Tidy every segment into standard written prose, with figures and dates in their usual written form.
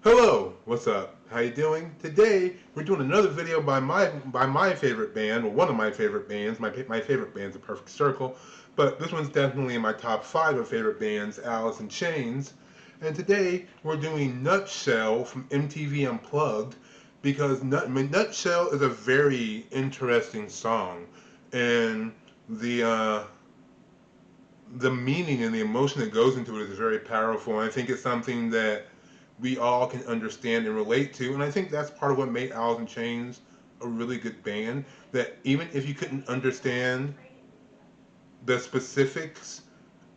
Hello, what's up? How you doing? Today we're doing another video by my favorite band, well, one of my favorite bands. My favorite band's A Perfect Circle, but this one's definitely in my top 5 of favorite bands, Alice in Chains. And today we're doing Nutshell from MTV Unplugged because Nutshell is a very interesting song, and the meaning and the emotion that goes into it is very powerful. And I think it's something that we all can understand and relate to. And I think that's part of what made Alice in Chains a really good band. That even if you couldn't understand the specifics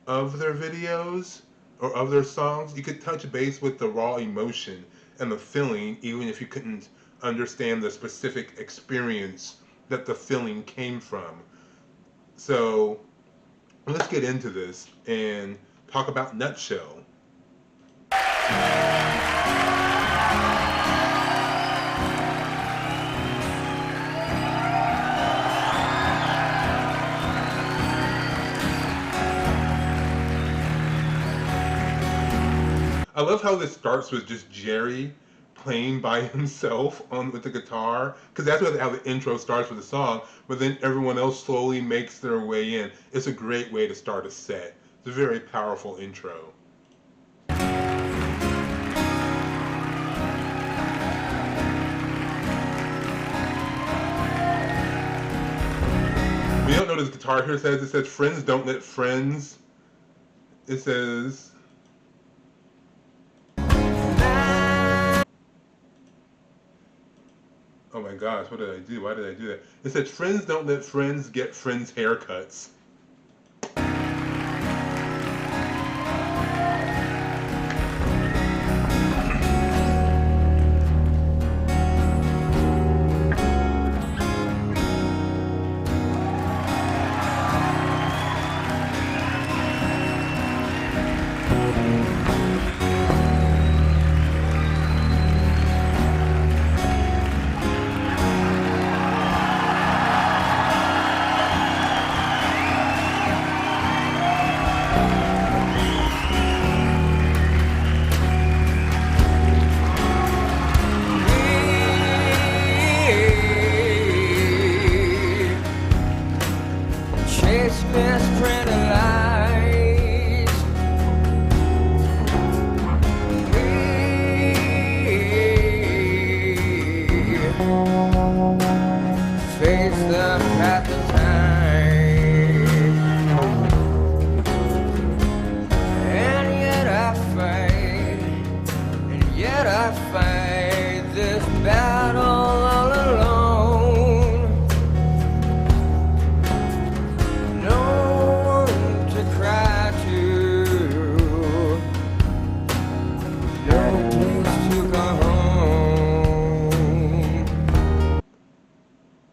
of their videos or of their songs, you could touch base with the raw emotion and the feeling, even if you couldn't understand the specific experience that the feeling came from. So let's get into this and talk about Nutshell. I love how this starts with just Jerry playing by himself on with the guitar, because that's how the intro starts with the song. But then everyone else slowly makes their way in. It's a great way to start a set. It's a very powerful intro. We don't know what this guitar here says. It says friends don't let friends. It says oh my gosh, what did I do? Why did I do that? It says friends don't let friends get friends' haircuts.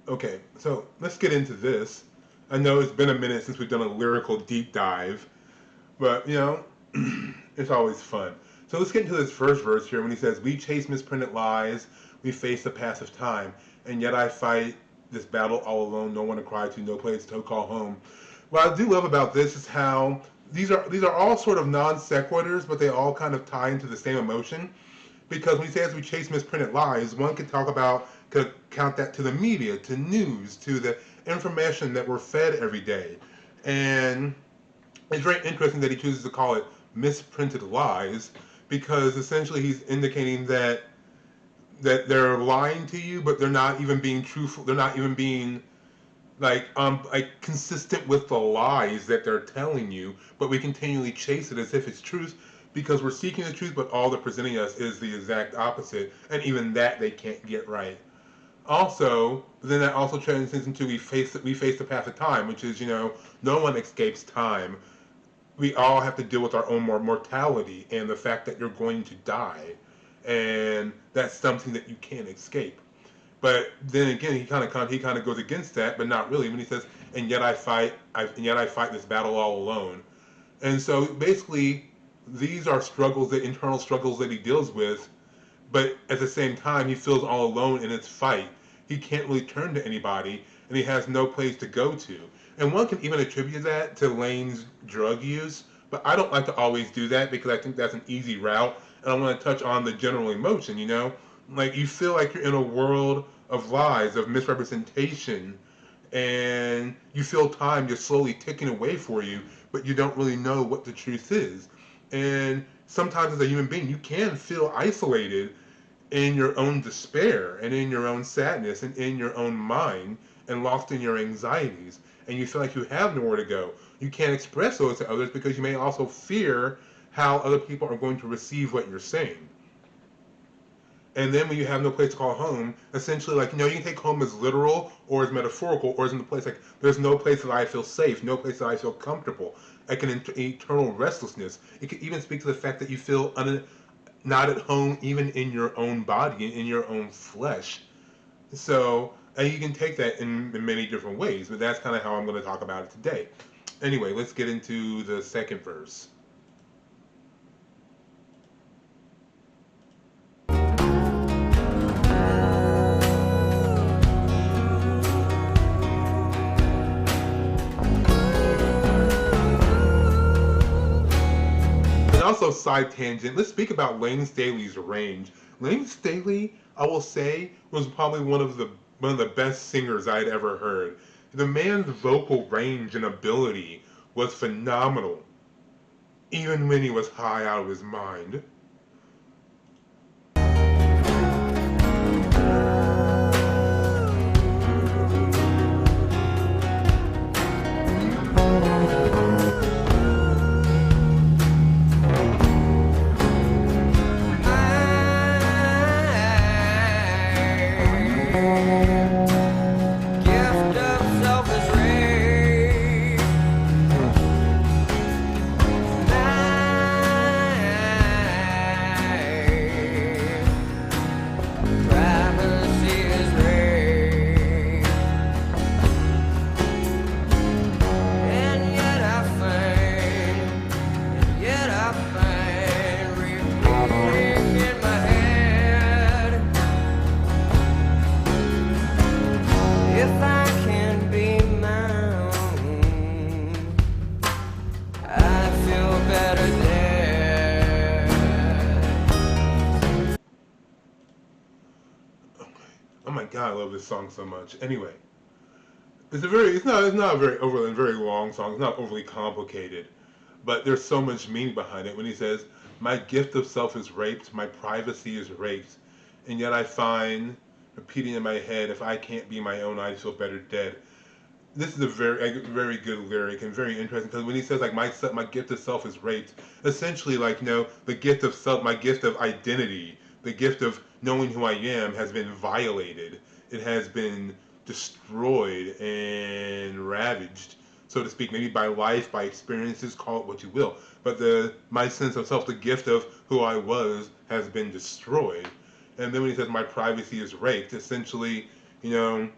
Okay, so let's get into this. I know it's been a minute since we've done a lyrical deep dive, but it's always fun. So let's get into this first verse here when he says, "We chase misprinted lies, we face the pass of time, and yet I fight this battle all alone, no one to cry to, no place to call home." What I do love about this is how these are all sort of non sequiturs, but they all kind of tie into the same emotion. Because when he says we chase misprinted lies, one could count that to the media, to news, to the information that we're fed every day. And it's very interesting that he chooses to call it misprinted lies, because essentially he's indicating that they're lying to you, but they're not even being truthful. They're not even being like consistent with the lies that they're telling you, but we continually chase it as if it's truth because we're seeking the truth, but all they're presenting us is the exact opposite, and even that they can't get right. Also, then that also transcends into we face the path of time, which is no one escapes time. We all have to deal with our own mortality and the fact that you're going to die, and that's something that you can't escape. But then again, he kind of goes against that, but not really when he says, "And yet I fight this battle all alone." And so basically, these are internal struggles that he deals with, but at the same time, he feels all alone in his fight. He can't really turn to anybody, and he has no place to go to. And one can even attribute that to Lane's drug use, but I don't like to always do that because I think that's an easy route, And I want to touch on the general emotion, you know? Like, you feel like you're in a world of lies, of misrepresentation, and you feel time just slowly ticking away for you, but you don't really know what the truth is. And sometimes as a human being, you can feel isolated in your own despair and in your own sadness and in your own mind and lost in your anxieties. And you feel like you have nowhere to go. You can't express those to others because you may also fear how other people are going to receive what you're saying. And then when you have no place to call home, essentially, like, you know, you can take home as literal or as metaphorical or as in the place, like, there's no place that I feel safe, no place that I feel comfortable, like an eternal restlessness. It could even speak to the fact that you feel not at home even in your own body, in your own flesh. So, and you can take that in many different ways, but that's kind of how I'm going to talk about it today. Anyway, let's get into the second verse. And also, side tangent, let's speak about Lane Staley's range. Lane Staley, I will say, was probably one of the best singers I had ever heard. The man's vocal range and ability was phenomenal, even when he was high out of his mind. Oh my god, I love this song so much. Anyway, it's not a very overly very long song. It's not overly complicated, but there's so much meaning behind it when he says, "My gift of self is raped, my privacy is raped, and yet I find repeating in my head, if I can't be my own, I feel better dead." This is a very good lyric and very interesting because when he says like my gift of self is raped, essentially like, you know, the gift of self, my gift of identity, the gift of knowing who I am has been violated. It has been destroyed and ravaged, so to speak, maybe by life, by experiences, call it what you will. But the my sense of self, the gift of who I was, has been destroyed. And then when he says my privacy is raped, essentially, you know,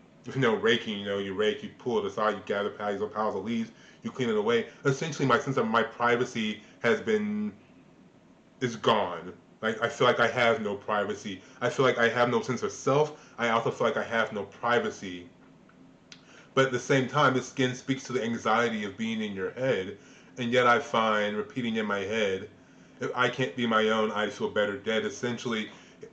raking, you rake, you pull it aside, you gather piles of leaves, you clean it away. Essentially, my sense of my privacy is gone. Like, I feel like I have no privacy. I feel like I have no sense of self. I also feel like I have no privacy. But at the same time, this again speaks to the anxiety of being in your head. And yet I find repeating in my head, if I can't be my own, I feel better dead. Essentially,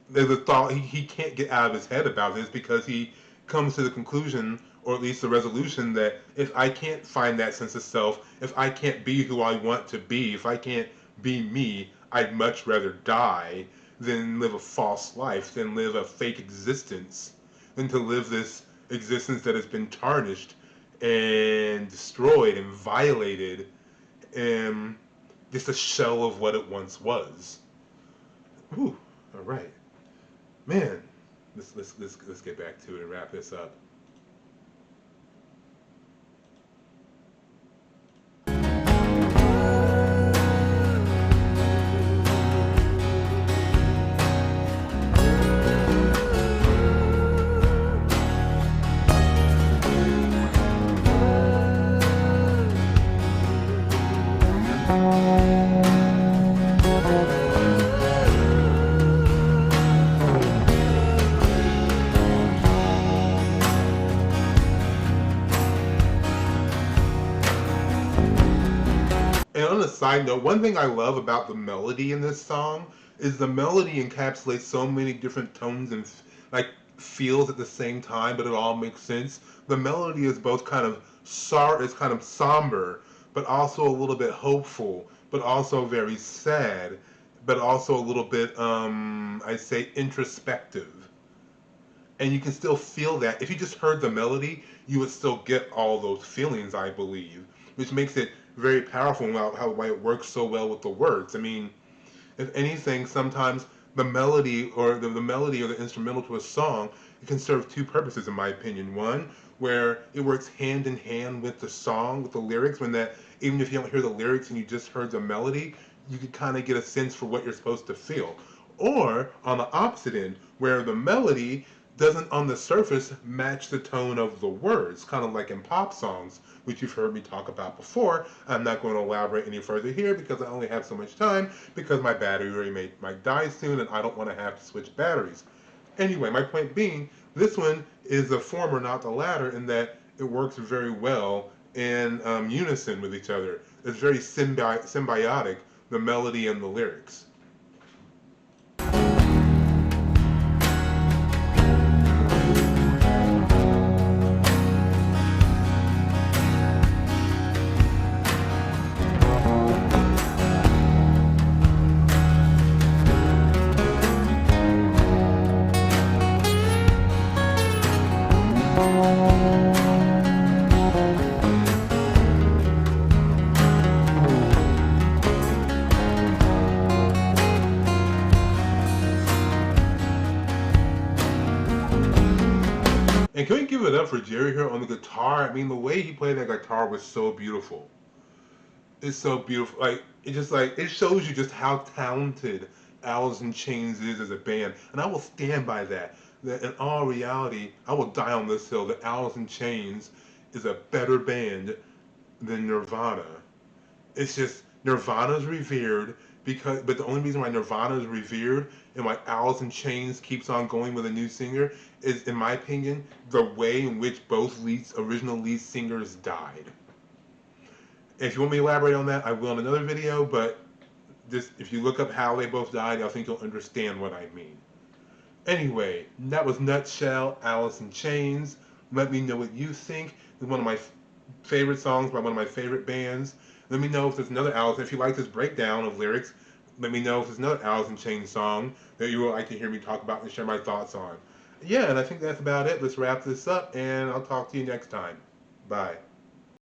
there's a thought he can't get out of his head about this because he comes to the conclusion, or at least the resolution, that if I can't find that sense of self, if I can't be who I want to be, if I can't be me, I'd much rather die than live a false life, than live a fake existence, than to live this existence that has been tarnished and destroyed and violated and just a shell of what it once was. Ooh, all right, man. Let's get back to it and wrap this up. And on a side note, one thing I love about the melody in this song, is the melody encapsulates so many different tones and like feels at the same time, but it all makes sense. The melody is both kind of it's kind of somber, but also a little bit hopeful, but also very sad, but also a little bit I say introspective. And you can still feel that. If you just heard the melody, you would still get all those feelings, I believe, which makes it very powerful and why it works so well with the words. I mean, if anything, sometimes the melody or the instrumental to a song, it can serve two purposes, in my opinion. One, where it works hand in hand with the song, with the lyrics, when that even if you don't hear the lyrics and you just heard the melody, you can kind of get a sense for what you're supposed to feel. Or on the opposite end, where the melody doesn't on the surface match the tone of the words, kind of like in pop songs, which you've heard me talk about before. I'm not going to elaborate any further here because I only have so much time because my battery might die soon and I don't want to have to switch batteries. Anyway, my point being, this one is the former, not the latter, in that it works very well in unison with each other. It's very symbiotic, the melody and the lyrics. And can we give it up for Jerry here on the guitar? I mean, the way he played that guitar was so beautiful. It's so beautiful. Like it shows you just how talented Alice in Chains is as a band, and I will stand by that. That in all reality, I will die on this hill that Alice in Chains is a better band than Nirvana. It's just Nirvana's revered but the only reason why Nirvana is revered and why Alice in Chains keeps on going with a new singer is, in my opinion, the way in which both original lead singers died. If you want me to elaborate on that, I will in another video, but just if you look up how they both died, I think you'll understand what I mean. Anyway, that was Nutshell, Alice in Chains. Let me know what you think. It's one of my favorite songs by one of my favorite bands. Let me know if there's another Alice. If you like this breakdown of lyrics, let me know if there's another Alice in Chains song that you would like to hear me talk about and share my thoughts on. Yeah, and I think that's about it. Let's wrap this up, and I'll talk to you next time. Bye.